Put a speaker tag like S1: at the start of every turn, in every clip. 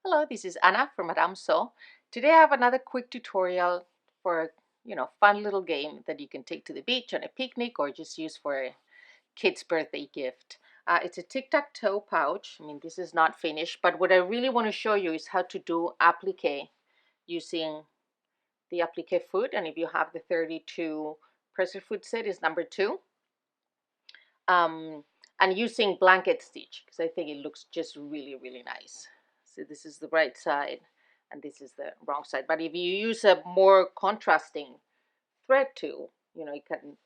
S1: Hello, this is Anna from Madame So. Today I have another quick tutorial for fun little game that you can take to the beach on a picnic or just use for a kid's birthday gift. It's a tic-tac-toe pouch. I mean, this is not finished, but what I really want to show you is how to do applique using the applique foot. And if you have the 32 presser foot set, is number 2. Um, and using blanket stitch because I think it looks just really nice. So this is the right side and this is the wrong side. But if you use a more contrasting thread tool, you can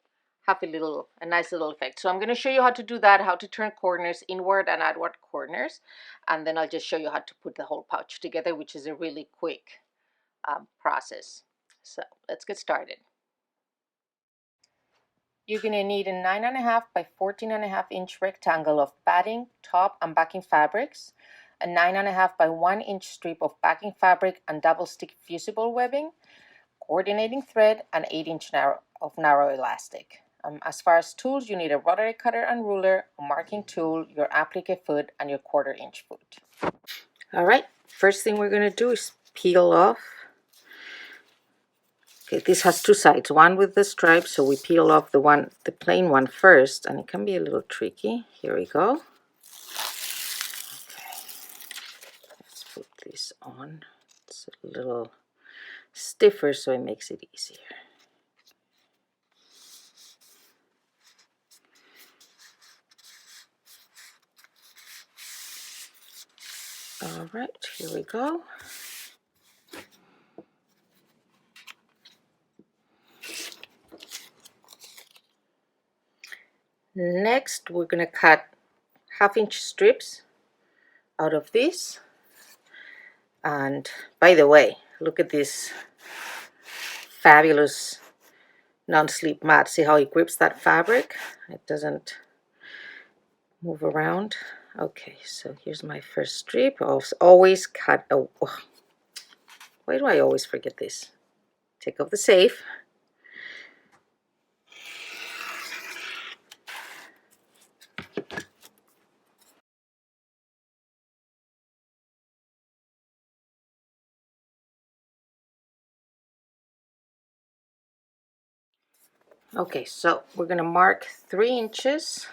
S1: have a nice little effect. So I'm going to show you how to do that, how to turn corners inward and outward corners, and then I'll just show you how to put the whole pouch together, which is a really quick process. So let's get started. You're going to need a 9.5 by 14.5 inch rectangle of batting, top, and backing fabrics, a 9.5 by 1 inch strip of backing fabric and double stick fusible webbing, coordinating thread, and 8-inch narrow elastic. As far as tools, you need a rotary cutter and ruler, a marking tool, your applique foot, and your 1/4 inch foot. All right, first thing we're going to do is peel off. Okay, this has 2 sides, one with the stripes, so we peel off the plain one first, and it can be a little tricky. Here we go. Okay, let's put this on. It's a little stiffer, so it makes it easier. All right, here we go. Next, we're going to cut 1/2 inch strips out of this. And by the way, look at this fabulous non-slip mat. See how it grips that fabric? It doesn't move around. Okay, so here's my first strip. Always cut a... Oh, why do I always forget this? Take off the safe. Okay, so we're going to mark 3 inches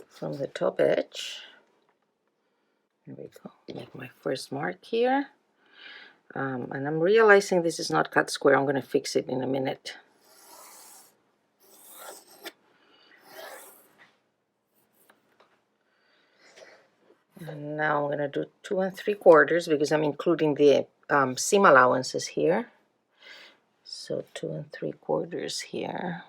S1: from the top edge. Here we go. Make my first mark here. And I'm realizing this is not cut square. I'm going to fix it in a minute. And now I'm going to do 2 3/4 because I'm including the seam allowances here. So 2 3/4 here.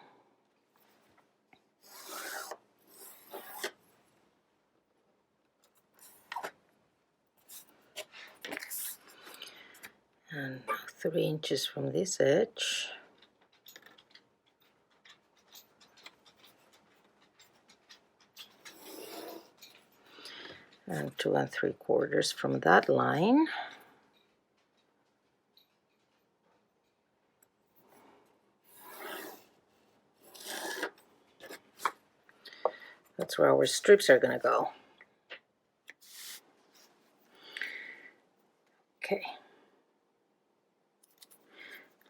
S1: And 3 inches from this edge. And 2 3/4 from that line. That's where our strips are going to go. Okay.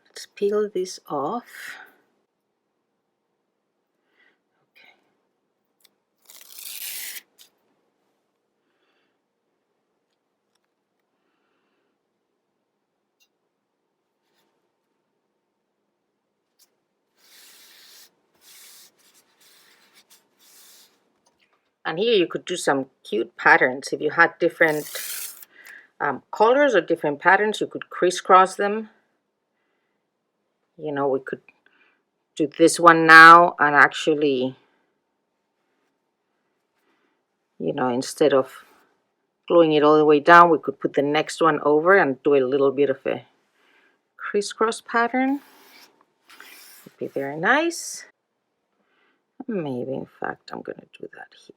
S1: Let's peel this off. Okay. And here you could do some cute patterns. If you had different colors or different patterns, you could crisscross them. You know, we could do this one now and actually, you know, instead of gluing it all the way down, we could put the next one over and do a little bit of a crisscross pattern. Would be very nice. Maybe, in fact, I'm going to do that here.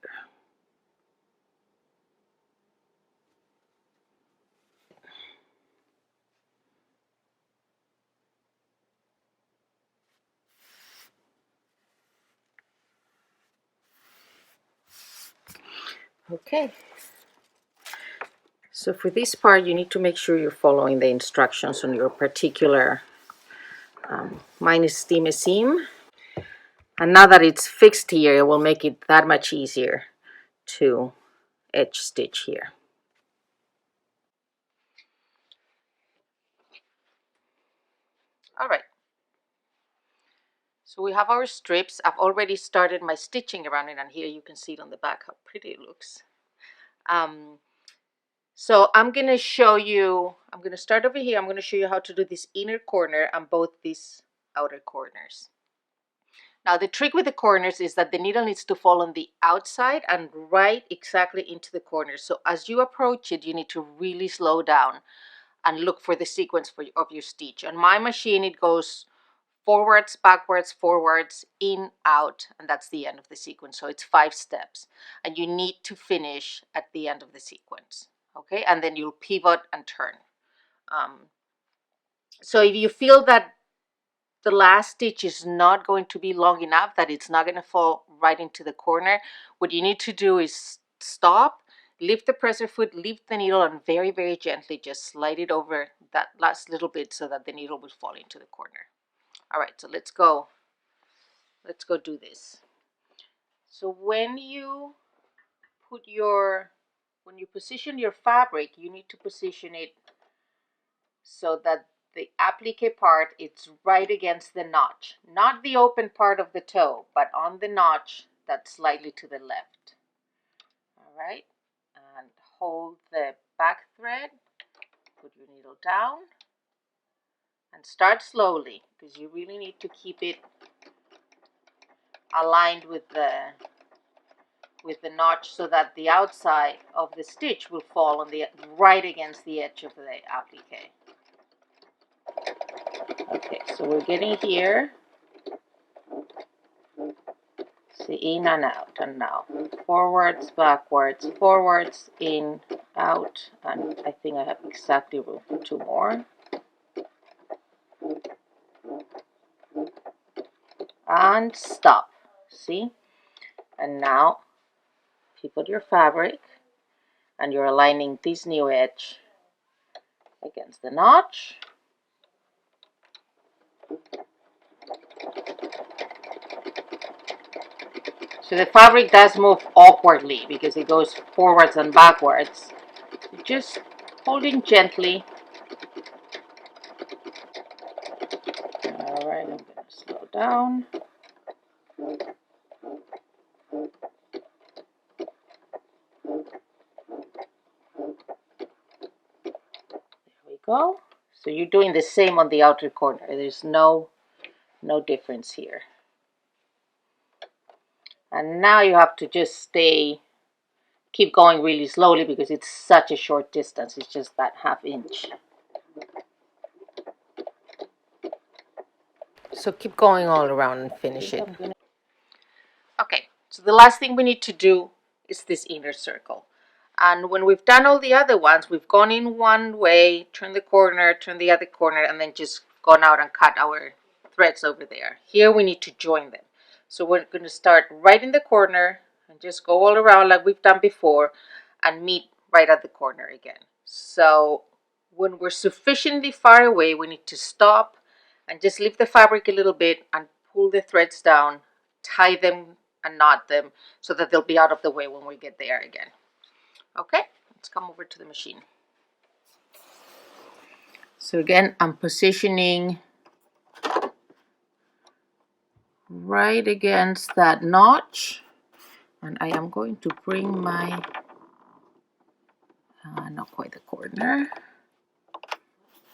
S1: Okay, So for this part, you need to make sure you're following the instructions on your particular, mine is steam seam. And now that it's fixed here, it will make it that much easier to edge stitch here. All right. So we have our strips. I've already started my stitching around it, and here you can see it on the back how pretty it looks. So I'm going to show you, I'm going to start over here. I'm going to show you how to do this inner corner and both these outer corners. Now the trick with the corners is that the needle needs to fall on the outside and right exactly into the corner. So as you approach it, you need to really slow down and look for the sequence of your stitch. On my machine, it goes forwards, backwards, forwards, in, out, and that's the end of the sequence. So it's 5 steps, and you need to finish at the end of the sequence. Okay, and then you'll pivot and turn. So if you feel that the last stitch is not going to be long enough, that it's not going to fall right into the corner, what you need to do is stop, lift the presser foot, lift the needle, and very, very gently just slide it over that last little bit so that the needle will fall into the corner. All right, so let's go do this. So when you position your fabric, you need to position it so that the applique part, it's right against the notch, not the open part of the toe, but on the notch that's slightly to the left. All right, and hold the back thread, put your needle down, and start slowly, because you really need to keep it aligned with the notch so that the outside of the stitch will fall on the right against the edge of the applique. Okay, so we're getting here. See, in and out, and now forwards, backwards, forwards, in, out, and I think I have exactly room for 2 more. And stop. See? And now pivot your fabric, and you're aligning this new edge against the notch. So the fabric does move awkwardly because it goes forwards and backwards. Just holding gently. All right, I'm going to slow down. There we go. So you're doing the same on the outer corner. There's no difference here. And now you have to just keep going really slowly because it's such a short distance. It's just that ½ inch. So keep going all around and finish it. Okay, so the last thing we need to do is this inner circle. And when we've done all the other ones, we've gone in one way, turn the corner, turn the other corner, and then just gone out and cut our threads over there. Here we need to join them. So we're going to start right in the corner and just go all around like we've done before and meet right at the corner again. So when we're sufficiently far away, we need to stop and just lift the fabric a little bit and pull the threads down, tie them and knot them so that they'll be out of the way when we get there again. Okay, let's come over to the machine. So again, I'm positioning right against that notch, and I am going to bring my, not quite the corner.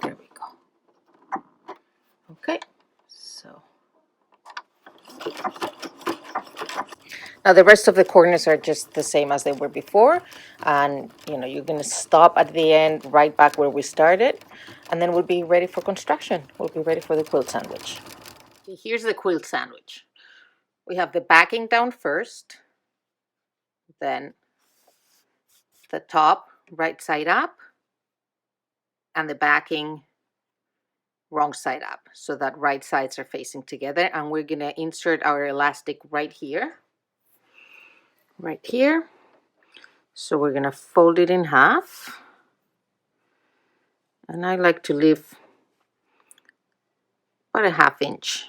S1: There we go. Okay, so now the rest of the corners are just the same as they were before, and you're going to stop at the end right back where we started, and then we'll be ready for construction. We'll be ready for the quilt sandwich. Okay, here's the quilt sandwich. We have the backing down first, then the top right side up, and the backing wrong side up, so that right sides are facing together. And we're going to insert our elastic right here. So we're going to fold it in half. And I like to leave about a 1/2 inch.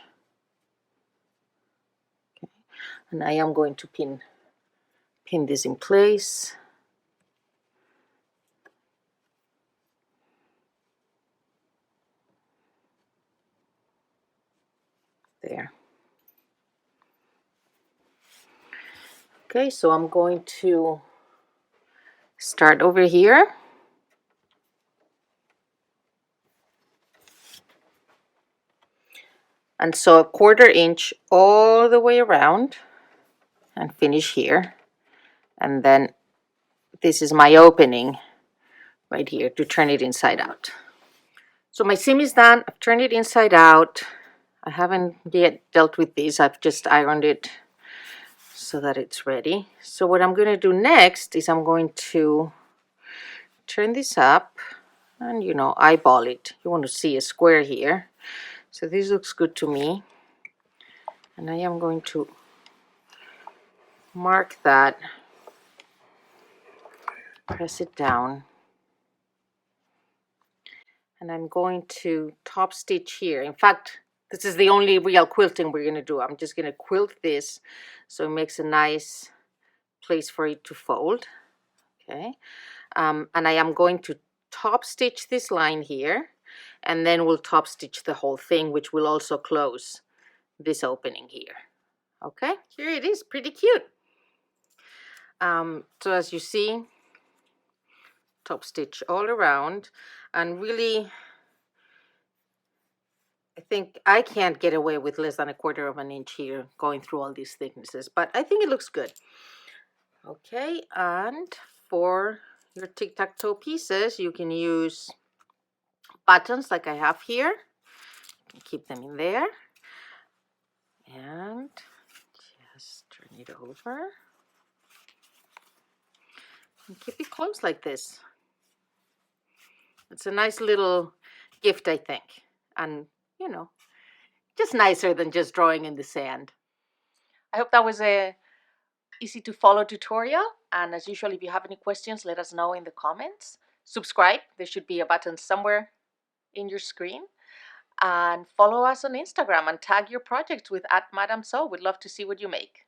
S1: Okay. And I am going to pin this in place. There. Okay, so I'm going to start over here. And sew a 1/4 inch all the way around and finish here. And then this is my opening right here to turn it inside out. So my seam is done. I've turned it inside out. I haven't yet dealt with this. I've just ironed it so that it's ready. So what I'm going to do next is I'm going to turn this up and, you know, eyeball it. You want to see a square here. So this looks good to me. And I am going to mark that, press it down. And I'm going to top stitch here. In fact, this is the only real quilting we're going to do. I'm just going to quilt this so it makes a nice place for it to fold. Okay. And I am going to top stitch this line here, and then we'll top stitch the whole thing, which will also close this opening here. Okay, here it is, pretty cute. So as you see, top stitch all around, and really I think I can't get away with less than a 1/4 inch here going through all these thicknesses, but I think it looks good. Okay, and for your tic-tac-toe pieces, you can use buttons like I have here. You can keep them in there. And just turn it over. And keep it closed like this. It's a nice little gift, I think. And, you know, just nicer than just drawing in the sand. I hope that was a easy to follow tutorial. And as usual, if you have any questions, let us know in the comments. Subscribe. There should be a button somewhere in your screen. And follow us on Instagram and tag your projects with @MadameSew. We'd love to see what you make.